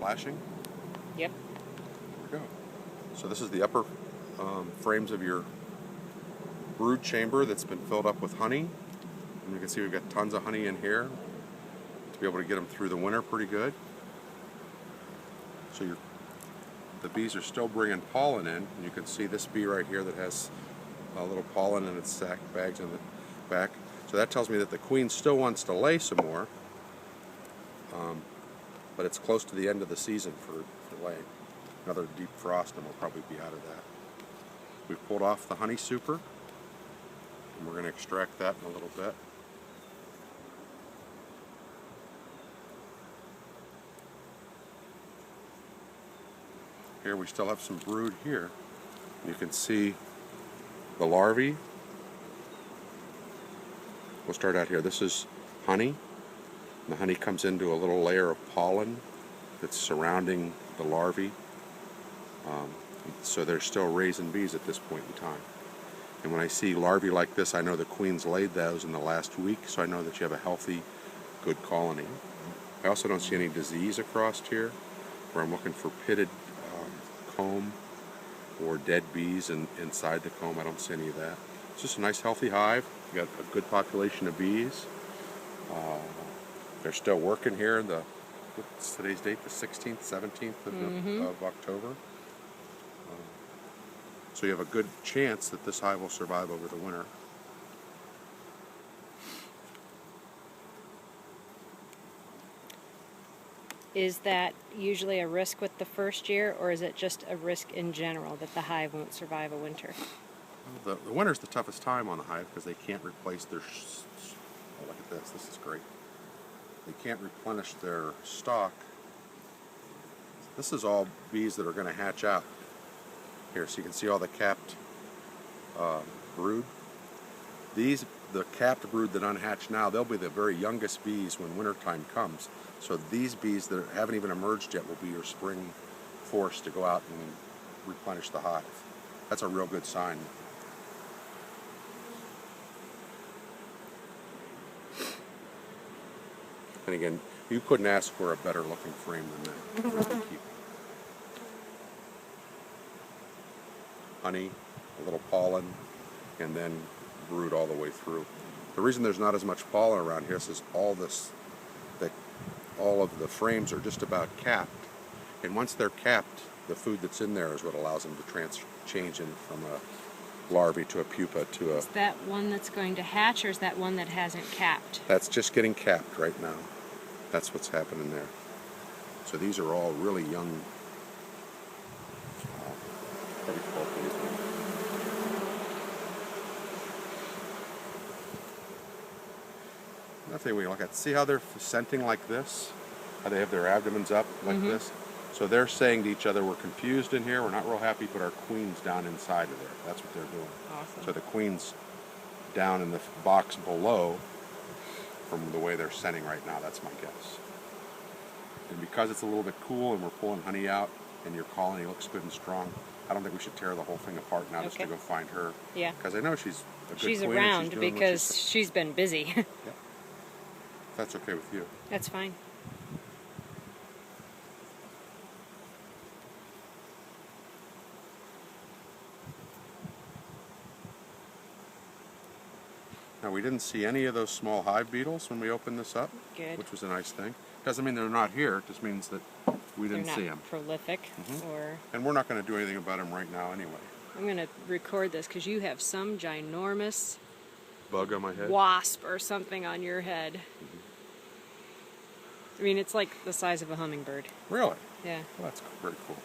flashing? Yep. There we go. So this is the upper frames of your brood chamber that's been filled up with honey. And you can see we've got tons of honey in here to be able to get them through the winter pretty good. So the bees are still bringing pollen in. And you can see this bee right here that has a little pollen in its sac bags in the back. So that tells me that the queen still wants to lay some more, but it's close to the end of the season for laying. Another deep frost and we'll probably be out of that. We've pulled off the honey super, and we're going to extract that in a little bit. Here we still have some brood here. You can see the larvae. We'll start out here. This is honey. The honey comes into a little layer of pollen that's surrounding the larvae. So they're still raising bees at this point in time. And when I see larvae like this, I know the queen's laid those in the last week, so I know that you have a healthy, good colony. I also don't see any disease across here, where I'm looking for pitted comb or dead bees inside the comb. I don't see any of that. It's just a nice healthy hive. You got a good population of bees. They're still working here. What's today's date? The 16th, 17th of October. So you have a good chance that this hive will survive over the winter. Is that usually a risk with the first year, or is it just a risk in general that the hive won't survive a winter? The winter's the toughest time on the hive because they can't replace their... Oh, look at this. This is great. They can't replenish their stock. This is all bees that are going to hatch out. Here, so you can see all the capped brood. The capped brood that unhatch now, they'll be the very youngest bees when wintertime comes. So these bees that haven't even emerged yet will be your spring force to go out and replenish the hive. That's a real good sign. And again, you couldn't ask for a better looking frame than that for beekeeping. Honey, a little pollen, and then brood all the way through. The reason there's not as much pollen around here is all of the frames are just about capped. And once they're capped, the food that's in there is what allows them to change in from a larvae to a pupa to a... Is that one that's going to hatch, or is that one that hasn't capped? That's just getting capped right now. That's what's happening there. So these are all really young. Probably 12 days now. Another thing we look at, see how they're scenting like this? How they have their abdomens up like this? So they're saying to each other, we're confused in here, we're not real happy, but our queen's down inside of there. That's what they're doing. Awesome. So the queen's down in the box below from the way they're scenting right now. That's my guess. And because it's a little bit cool and we're pulling honey out and your colony looks good and strong, I don't think we should tear the whole thing apart now just to go find her. Yeah. Because I know she's a good She's queen. around she's because she's been busy. Yeah. If that's okay with you. That's fine. Now, we didn't see any of those small hive beetles when we opened this up, Good. which was a nice thing. Doesn't mean they're not here. It just means that we didn't see them. They're not prolific, or... And we're not going to do anything about them right now anyway. I'm going to record this because you have some ginormous Bug on my head? wasp or something on your head. I mean, it's like the size of a hummingbird. Really? Yeah. Well, that's very cool.